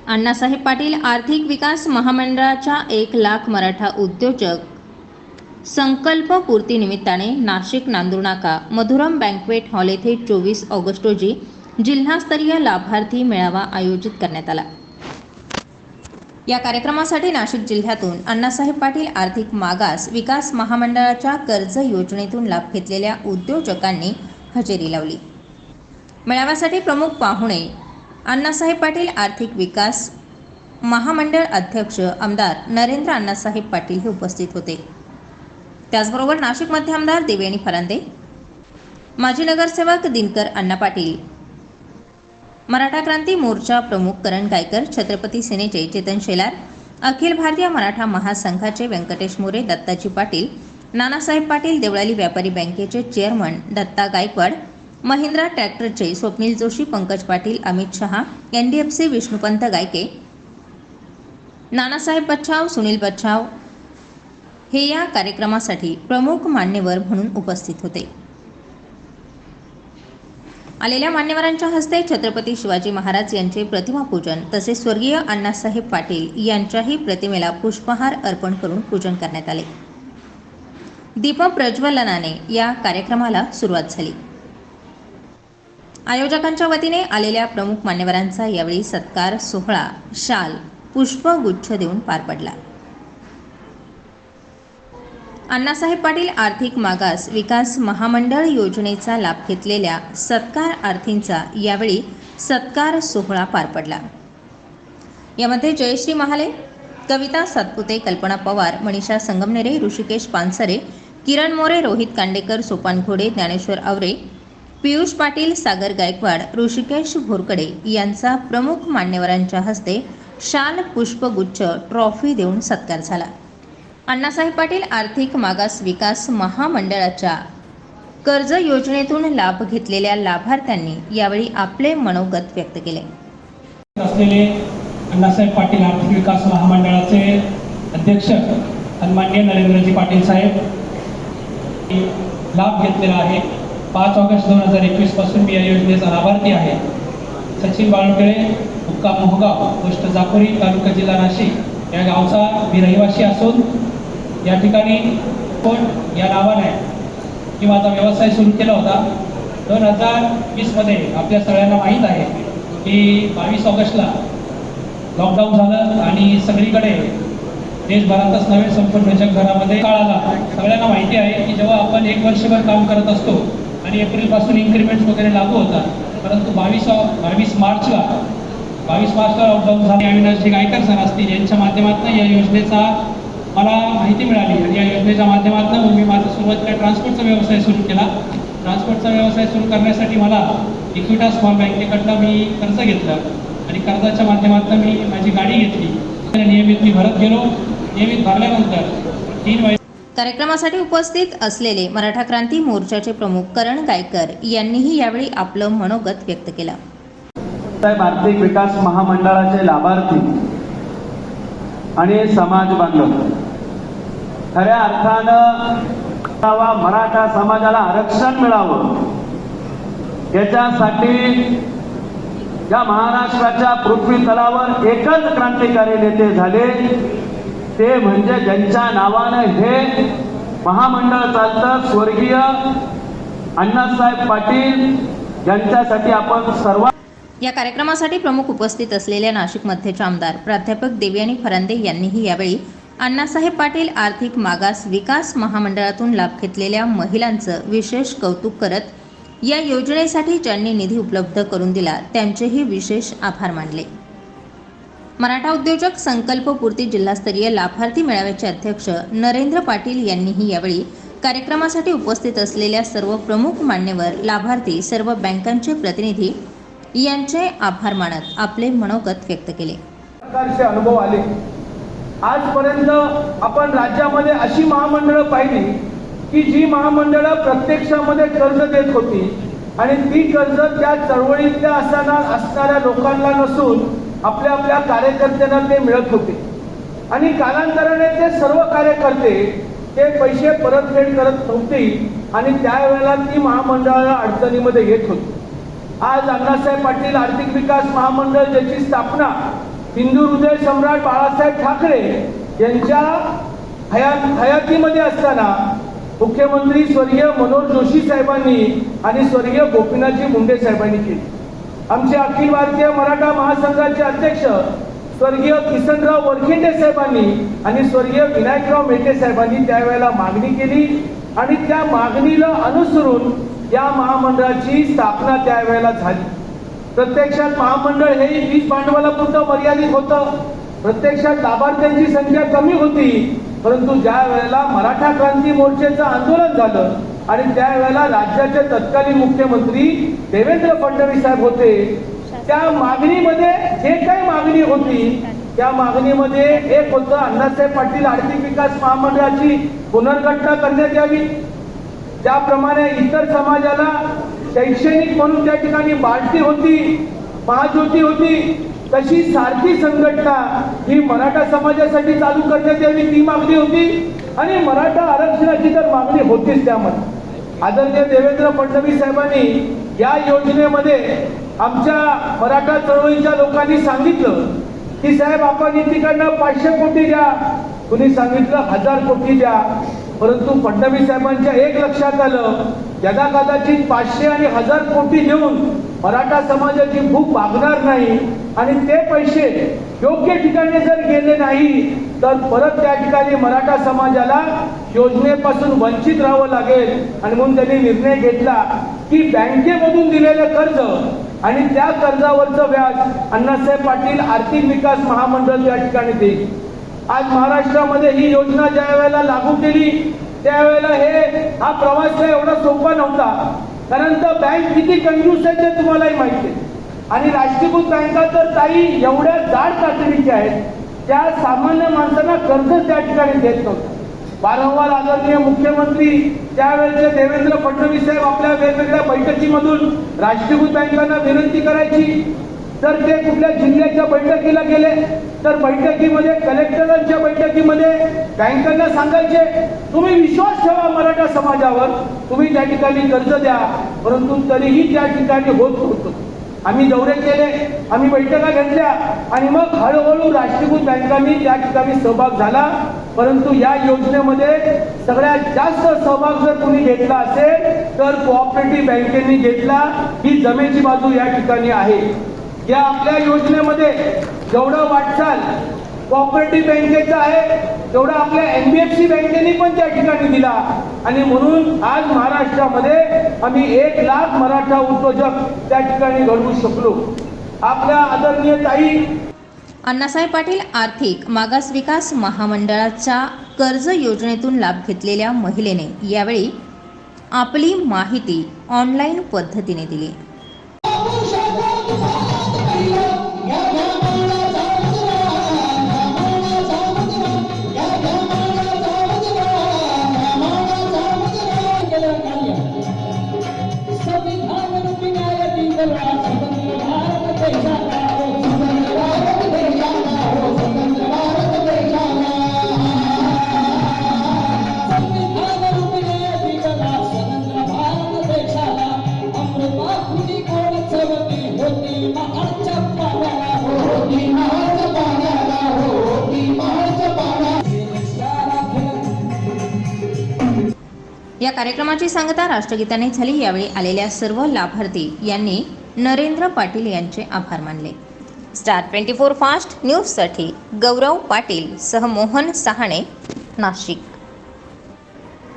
अण्णासाहेब पाटील आर्थिक विकास महामंडळाच्या 1,00,000 मराठा उद्योजक संकल्प पूर्ती निमित्ताने नाशिक नांदूरनाका मधुरम बँक्वेट हॉल येथे 24 ऑगस्ट रोजी जिल्हास्तरीय लाभार्थी मेळावा आयोजित करण्यात आला। या कार्यक्रमासाठी नाशिक जिल्ह्यातून अण्णासाहेब पाटील आर्थिक मागास विकास महामंडळाच्या कर्ज योजनेतून लाभ घेतलेल्या उद्योजकांनी हजेरी लावली। मेळाव्यासाठी प्रमुख पाहुणे अण्णासाहेब पाटील आर्थिक विकास महामंडळ अध्यक्ष आमदार नरेंद्र अण्णासाहेब पाटील हे उपस्थित होते। त्याचबरोबर नाशिक मध्य आमदार देवयानी फरांदे, माजी नगरसेवक दिनकर अण्णा पाटील, मराठा क्रांती मोर्चा प्रमुख करण गायकर, छत्रपती सेनेचे चेतन शेलार, अखिल भारतीय मराठा महासंघाचे व्यंकटेश मोरे, दत्ताजी पाटील, नानासाहेब पाटील, देवळाली व्यापारी बँकेचे चेअरमन दत्ता गायकवाड, महिंद्रा ट्रॅक्टरचे स्वप्नील जोशी, पंकज पाटील, अमित शहा, NDFC विष्णुपंत गायके, नानासाहेब बच्छाव, सुनील बच्छाव हे या कार्यक्रमासाठी प्रमुख मान्यवर म्हणून उपस्थित होते। आलेल्या मान्यवरांच्या हस्ते छत्रपती शिवाजी महाराज यांचे प्रतिमा पूजन तसेच स्वर्गीय अण्णासाहेब पाटील यांच्याही प्रतिमेला पुष्पहार अर्पण करून पूजन करण्यात आले। दीप प्रज्वलनाने या कार्यक्रमाला सुरुवात झाली। आयोजकांच्या वतीने आलेल्या प्रमुख मान्यवरांचा यावेळी सत्कार सोहळा शाल पुष्पगुच्छ देऊन पार पडला। अण्णासाहेब पाटील आर्थिक मागास विकास महामंडळ योजनेचा लाभ घेतलेल्या सत्कारार्थींचा यावेळी सत्कार सोहळा पार पडला। यामध्ये जयश्री महाले, कविता सातपुते, कल्पना पवार, मनीषा संगमनेरे, ऋषिकेश पानसरे, किरण मोरे, रोहित कांडेकर, सोपान घोडे, ज्ञानेश्वर आवरे, पियुष पाटील, सागर गायकवाड, ऋषिकेश भोरकडे यांचा प्रमुख मान्यवरांच्या हस्ते शाल पुष्पगुच्छ ट्रॉफी देऊन सत्कार झाला। अण्णासाहेब पाटील आर्थिक मागास विकास महामंडळाच्या कर्ज योजनेतून लाभ घेतलेल्या लाभार्थ्यांनी यावेळी आपले मनोगत व्यक्त केले। असलेले अण्णासाहेब पाटील आर्थिक विकास महामंडळाचे अध्यक्ष सन्माननीय नरेंद्रजी पाटील साहेब लाभ घेतलेला आहे। 5 ऑगस्ट 2021 पासून मी या योजनेचा लाभार्थी आहे। सचिन बाळुंगळे, मुक्काम मोहगाव, पोस्ट जाकोरी, तालुका जिल्हा नाशिक या गावचा मी रहिवासी असून या ठिकाणी या नावाने की माझा व्यवसाय सुरू केला होता। 2020 मध्ये आपल्या सगळ्यांना माहीत आहे की 22 ऑगस्टला लॉकडाऊन झालं आणि सगळीकडे देशभरातच नव्हे संपूर्ण जगभरामध्ये काळ आला। सगळ्यांना माहिती आहे की जेव्हा आपण 1 वर्षभर काम करत असतो आणि एप्रिल पासून इन्क्रिमेंट्स वगैरे लागू होतात, परंतु 22 मार्चला लॉकडाऊन झाले। अविनाशजी गायकर सर असतील यांच्या माध्यमातून या योजनेचा मला माहिती मिळाली आणि या योजनेच्या माध्यमातून मी माझा सुरुवातीला ट्रान्सपोर्टचा व्यवसाय सुरू केला। ट्रान्सपोर्टचा व्यवसाय सुरू करण्यासाठी मला इक्विटास स्मॉल बँकेकडनं मी कर्ज घेतलं आणि कर्जाच्या माध्यमातून मी माझी गाडी घेतली। नियमित मी भरत गेलो। नियमित भरल्यानंतर 3 वर्ष कार्यक्रमासाठी उपस्थित असलेले मराठा क्रांती मोर्चाचे प्रमुख करण गायकर यांनीही यावेळी आपलं मनोगत व्यक्त केलं। आर्थिक विकास महामंडळाचे लाभार्थी आणि समाज बांधव खऱ्या अर्थानं मराठा समाजाला आरक्षण मिळावं याच्यासाठी या महाराष्ट्राच्या पृथ्वी तलावर एकच क्रांतिकारी नेते झाले, ते म्हणजे ज्यांच्या नावानं हे महामंडळ चालतं, स्वर्गीय अण्णासाहेब पाटील यांच्यासाठी आपण सर्व। या कार्यक्रमासाठी प्रमुख उपस्थित असलेल्या नाशिक मध्यचे आमदार प्राध्यापक देवयानी फरांदे यांनीही यावेळी अण्णासाहेब पाटील आर्थिक मागास विकास महामंडळातून लाभ घेतलेल्या महिलांचं विशेष कौतुक करत या योजनेसाठी ज्यांनी निधी उपलब्ध करून दिला त्यांचेही विशेष आभार मानले। मराठा उद्योजक संकल्प पूर्ती जिल्हास्तरीय लाभार्थी मेळाव्याचे अध्यक्ष नरेंद्र पाटील यांनीही यावेळी कार्यक्रमासाठी उपस्थित असलेल्या सर्व प्रमुख मान्यवर, लाभार्थी, सर्व बँकांचे प्रतिनिधी यांचे आभार मानत आपले मनोगत व्यक्त केले। प्रकारचे अनुभव आले। आजपर्यंत आपण राज्यामध्ये अशी महामंडळं पाहिली की जी महामंडळं प्रत्यक्षामध्ये कर्ज देत होती आणि ती कर्ज त्या चळवळीतल्या असणाऱ्या लोकांना नसून आपल्या आपल्या कार्यकर्त्यांना ते मिळत होते आणि कालांतराने ते सर्व कार्यकर्ते ते पैसे परतफेड करत नव्हते आणि त्यावेळेला ती महामंडळं अडचणीमध्ये येत होती। आज अण्णासाहेब पाटील आर्थिक विकास महामंडळ ज्याची स्थापना हिंदू हृदय सम्राट बाळासाहेब ठाकरे यांच्या हयातीमध्ये असताना मुख्यमंत्री स्वर्गीय मनोहर जोशी साहेबांनी आणि स्वर्गीय गोपीनाथजी मुंडे साहेबांनी केली. आमचे अखिल भारतीय मराठा महासंघाचे अध्यक्ष स्वर्गीय किसनराव वरखेंडे साहेबांनी आणि स्वर्गीय विनायकराव मेटे साहेबांनी त्यावेळेला मागणी केली आणि त्या मागणीला अनुसरून या महामंडळाची स्थापना त्यावेळेला झाली. प्रत्यक्षात महामंडळ हे वीज भांडवलापुरतं मर्यादित होतं. प्रत्यक्षात लाभार्थ्यांची संख्या कमी होती. परंतु ज्या वेळेला मराठा क्रांती मोर्चाचं आंदोलन झालं आणि त्यावेळेला राज्याचे तत्कालीन मुख्यमंत्री देवेंद्र फडणवीस साहेब होते, त्या मागणीमध्ये जे काही मागणी होती त्या मागणीमध्ये एक होतं अण्णासाहेब पाटील आर्थिक विकास महामंडळाची पुनर्घटना करण्यात यावी. ज्याप्रमाणे इतर समाजाला शैक्षणिक म्हणून त्या ठिकाणी बार्टी होती, महाज्योती होती, तशी सारखी संघटना ही मराठा समाजासाठी चालू करण्यात यावी ती मागणी होती. आणि मराठा आरक्षणाची तर मागणी होतीच. त्यामध्ये आदरणीय देवेंद्र फडणवीस साहेबांनी या योजनेमध्ये आमच्या मराठा चळवळीच्या लोकांनी सांगितलं की साहेब आपण इतिकडनं 500 कोटी द्या, कुणी सांगितलं 1000 कोटी द्या. परंतु फडणवीस साहेबांच्या एक लक्षात आलं, यदा कदाचित 500 आणि 1000 कोटी देऊन मराठा समाजाची भूक भागणार नाही आणि ते पैसे योग्य ठिकाणी जर गेले नाही तर परत त्या ठिकाणी मराठा समाजाला योजनेपासून वंचित राहावं लागेल. आणि म्हणून त्यांनी निर्णय घेतला की बँकेमधून दिलेलं कर्ज आणि त्या कर्जावरचं व्याज अण्णासाहेब पाटील आर्थिक विकास महामंडळ त्या ठिकाणी देईल. आज महाराष्ट्रामध्ये ही योजना ज्या वेळेला लागू केली त्यावेळेला हा प्रवास एवढा सोपा नव्हता. कारण तर बँक किती कंजूस आहे ते तुम्हालाही माहिती आहे. आणि राष्ट्रीयकृत बँका तर ताई एवढ्या जाड कातडीच्या आहेत त्या सामान्य माणसांना कर्ज त्या ठिकाणी देत नव्हतं. वारंवार आदरणीय मुख्यमंत्री त्यावेळेचे देवेंद्र फडणवीस साहेब आपल्या वेगवेगळ्या बैठकीमधून राष्ट्रीयकृत बँकांना विनंती करायची. जर ते कुठल्या जिल्ह्याच्या बैठकीला गेले तर बैठकीमध्ये कलेक्टरांच्या बैठकीमध्ये बँकांना सांगायचे तुम्ही विश्वास ठेवा मराठा समाजावर, तुम्ही त्या ठिकाणी कर्ज द्या. परंतु तरीही त्या ठिकाणी होत होतं. आम्ही दौरे केले, आम्ही बैठका घेतल्या आणि मग हळूहळू राष्ट्रीयकृत बँकांनी त्या ठिकाणी सहभाग झाला. परंतु या योजनेमध्ये सगळ्यात जास्त सहभाग जर कोणी घेतला असेल तर कोऑपरेटिव्ह बँकेने घेतला. ही जमेची बाजू या ठिकाणी आहे. या आपल्या योजनेमध्ये जेवढं वाटचाल कोऑपरेटिव्ह बँकेचं आहे तेवढं आपल्या NBFC बँकेने पण त्या ठिकाणी दिला. आणि म्हणून आज महाराष्ट्रामध्ये आम्ही 1 लाख मराठा उद्योजक त्या ठिकाणी घडवू शकलो. आपल्या आदरणीय ताई अण्णासाहेब पाटील आर्थिक मागास विकास महामंडळाच्या कर्ज योजनेतून लाभ घेतलेल्या महिलेने यावेळी आपली माहिती ऑनलाईन पद्धतीने दिली. या कार्यक्रमाची सांगता राष्ट्रगीताने झाली. यावेळी आलेल्या सर्व लाभार्थी यांनी नरेंद्र पाटील यांचे आभार मानले. स्टार 24 फास्ट न्यूजसाठी गौरव पाटील सह मोहन सहाणे, नाशिक.